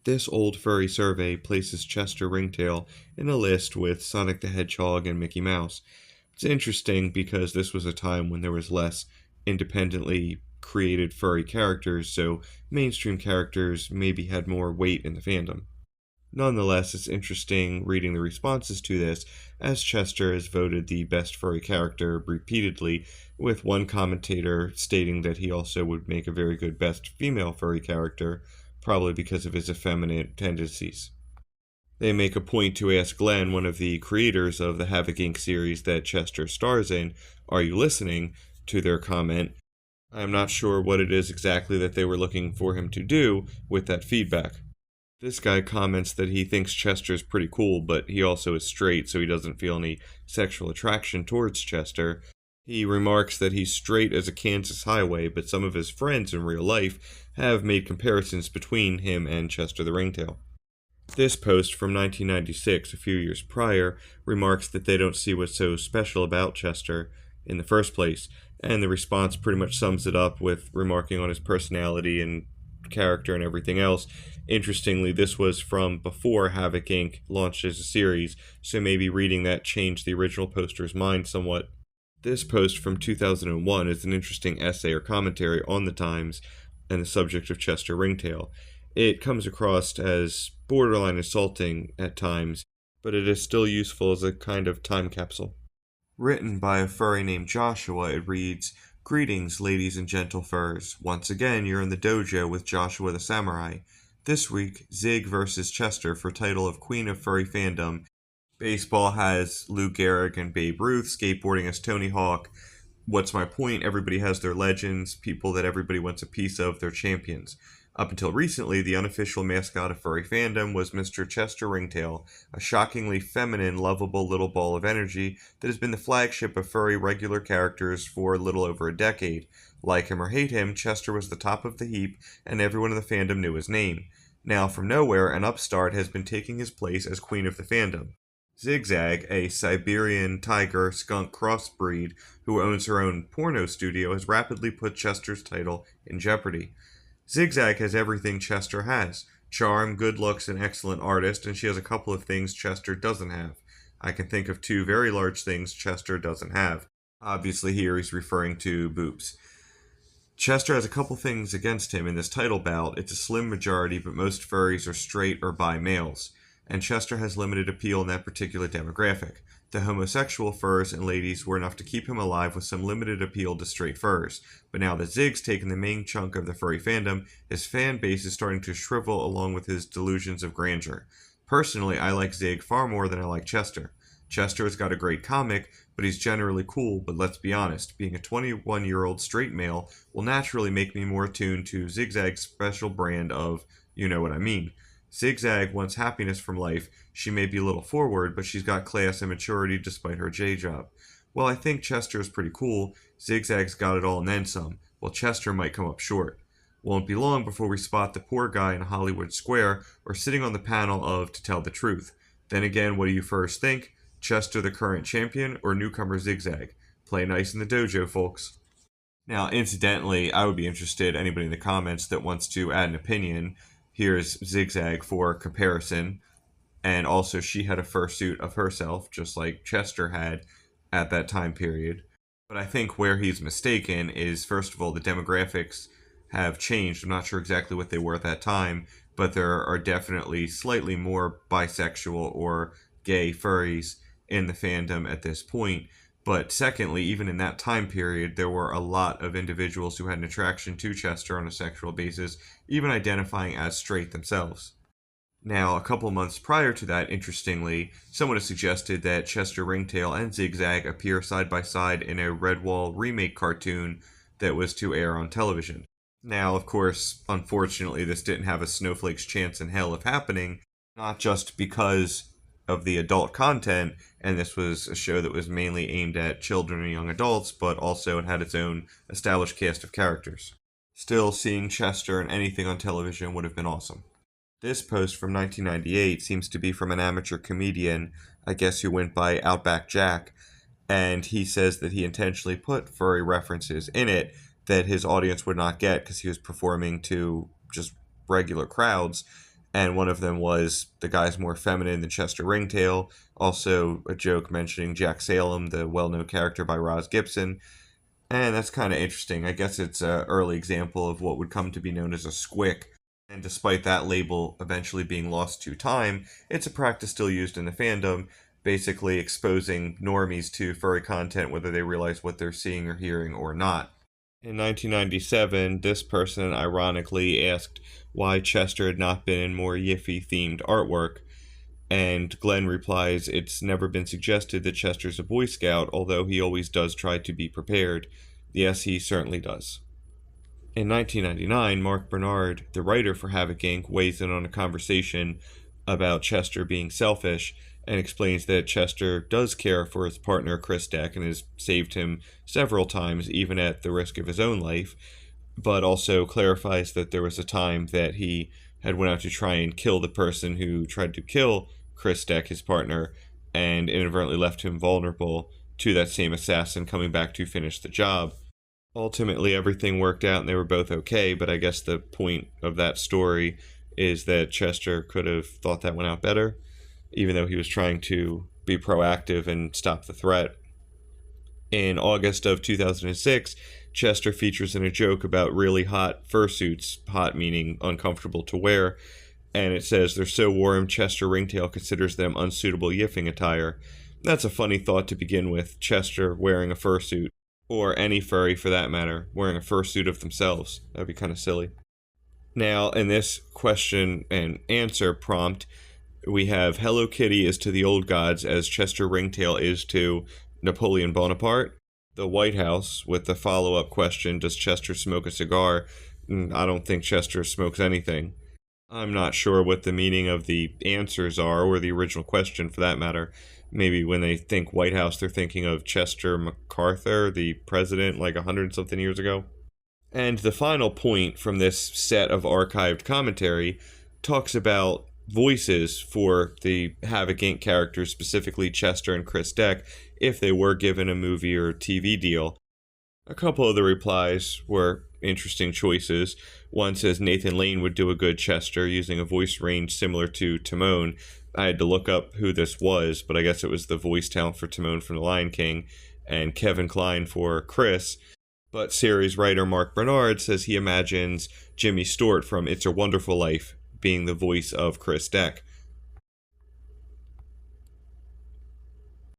This old furry survey places Chester Ringtail in a list with Sonic the Hedgehog and Mickey Mouse. It's interesting because this was a time when there was less independently created furry characters, so mainstream characters maybe had more weight in the fandom. Nonetheless, it's interesting reading the responses to this, as Chester is voted the best furry character repeatedly, with one commentator stating that he also would make a very good best female furry character, probably because of his effeminate tendencies. They make a point to ask Glenn, one of the creators of the Havoc Inc. series that Chester stars in, "Are you listening?" to their comment. I'm not sure what it is exactly that they were looking for him to do with that feedback. This guy comments that he thinks Chester's pretty cool, but he also is straight, so he doesn't feel any sexual attraction towards Chester. He remarks that he's straight as a Kansas highway, but some of his friends in real life have made comparisons between him and Chester the Ringtail. This post from 1996, a few years prior, remarks that they don't see what's so special about Chester in the first place, and the response pretty much sums it up with remarking on his personality and character and everything else. Interestingly, this was from before Havoc Inc. launched as a series, so maybe reading that changed the original poster's mind somewhat. This post from 2001 is an interesting essay or commentary on the times and the subject of Chester Ringtail. It comes across as borderline insulting at times, but it is still useful as a kind of time capsule. Written by a furry named Joshua, it reads, "Greetings, ladies and gentle furs. Once again, you're in the dojo with Joshua the Samurai. This week, Zig versus Chester for title of Queen of Furry Fandom. Baseball has Lou Gehrig and Babe Ruth, skateboarding as Tony Hawk. What's my point? Everybody has their legends, people that everybody wants a piece of, their champions. Up until recently, the unofficial mascot of furry fandom was Mr. Chester Ringtail, a shockingly feminine, lovable little ball of energy that has been the flagship of furry regular characters for a little over a decade. Like him or hate him, Chester was the top of the heap, and everyone in the fandom knew his name. Now, from nowhere, an upstart has been taking his place as queen of the fandom. ZigZag, a Siberian tiger skunk crossbreed who owns her own porno studio, has rapidly put Chester's title in jeopardy. ZigZag has everything Chester has: charm, good looks, and excellent artist, and she has a couple of things Chester doesn't have. I can think of two very large things Chester doesn't have. Obviously here he's referring to boobs. Chester has a couple things against him in this title bout. It's a slim majority, but most furries are straight or bi males, and Chester has limited appeal in that particular demographic. The homosexual furs and ladies were enough to keep him alive with some limited appeal to straight furs, but now that Zig's taken the main chunk of the furry fandom, his fan base is starting to shrivel along with his delusions of grandeur. Personally, I like Zig far more than I like Chester. Chester has got a great comic, but he's generally cool, but let's be honest, being a 21-year-old straight male will naturally make me more attuned to ZigZag's special brand of, you know what I mean. ZigZag wants happiness from life. She may be a little forward, but she's got class and maturity despite her J job. While I think Chester is pretty cool, ZigZag's got it all and then some, while Chester might come up short. Won't be long before we spot the poor guy in Hollywood Square or sitting on the panel of To Tell the Truth. Then again, what do you first think? Chester the current champion or newcomer ZigZag? Play nice in the dojo, folks. Now, incidentally, I would be interested, anybody in the comments that wants to add an opinion. Here's ZigZag for comparison, and also she had a fursuit of herself, just like Chester had at that time period. But I think where he's mistaken is, first of all, the demographics have changed. I'm not sure exactly what they were at that time, but there are definitely slightly more bisexual or gay furries in the fandom at this point. But secondly, even in that time period, there were a lot of individuals who had an attraction to Chester on a sexual basis, even identifying as straight themselves. Now, a couple months prior to that, interestingly, someone has suggested that Chester Ringtail and ZigZag appear side by side in a Redwall remake cartoon that was to air on television. Now, of course, unfortunately, this didn't have a snowflake's chance in hell of happening, not just because of the adult content, and this was a show that was mainly aimed at children and young adults, but also it had its own established cast of characters. Still, seeing Chester in anything on television would have been awesome. This post from 1998 seems to be from an amateur comedian, I guess who went by Outback Jack, and he says that he intentionally put furry references in it that his audience would not get because he was performing to just regular crowds. And one of them was the guy's more feminine than Chester Ringtail. Also, a joke mentioning Jack Salem, the well known character by Roz Gibson. And that's kind of interesting. I guess it's an early example of what would come to be known as a squick. And despite that label eventually being lost to time, it's a practice still used in the fandom, basically exposing normies to furry content whether they realize what they're seeing or hearing or not. In 1997, this person ironically asked why Chester had not been in more Yiffy themed artwork, and Glenn replies, "It's never been suggested that Chester's a Boy Scout, although he always does try to be prepared. Yes, he certainly does." In 1999, Mark Bernard, the writer for Havoc Inc., weighs in on a conversation about Chester being selfish and explains that Chester does care for his partner Chris Deck and has saved him several times, even at the risk of his own life, but also clarifies that there was a time that he had went out to try and kill the person who tried to kill Chris Deck, his partner, and inadvertently left him vulnerable to that same assassin coming back to finish the job. Ultimately, everything worked out and they were both okay, but I guess the point of that story is that Chester could have thought that went out better, even though he was trying to be proactive and stop the threat. In August of 2006, Chester features in a joke about really hot fursuits, hot meaning uncomfortable to wear, and it says they're so warm Chester Ringtail considers them unsuitable yiffing attire. That's a funny thought to begin with, Chester wearing a fursuit, or any furry for that matter, wearing a fursuit of themselves. That'd be kind of silly. Now, in this question and answer prompt, we have Hello Kitty is to the old gods as Chester Ringtail is to Napoleon Bonaparte. The White House with the follow-up question, does Chester smoke a cigar? I don't think Chester smokes anything. I'm not sure what the meaning of the answers are, or the original question for that matter. Maybe when they think White House, they're thinking of Chester MacArthur, the president, like 100-something years ago. And the final point from this set of archived commentary talks about voices for the Havoc Inc. characters, specifically Chester and Chris Deck, if they were given a movie or TV deal. A couple of the replies were interesting choices. One says Nathan Lane would do a good Chester using a voice range similar to Timon. I had to look up who this was, but I guess it was the voice talent for Timon from The Lion King, and Kevin Kline for Chris. But series writer Mark Bernard says he imagines Jimmy Stewart from It's a Wonderful Life being the voice of Chris Deck.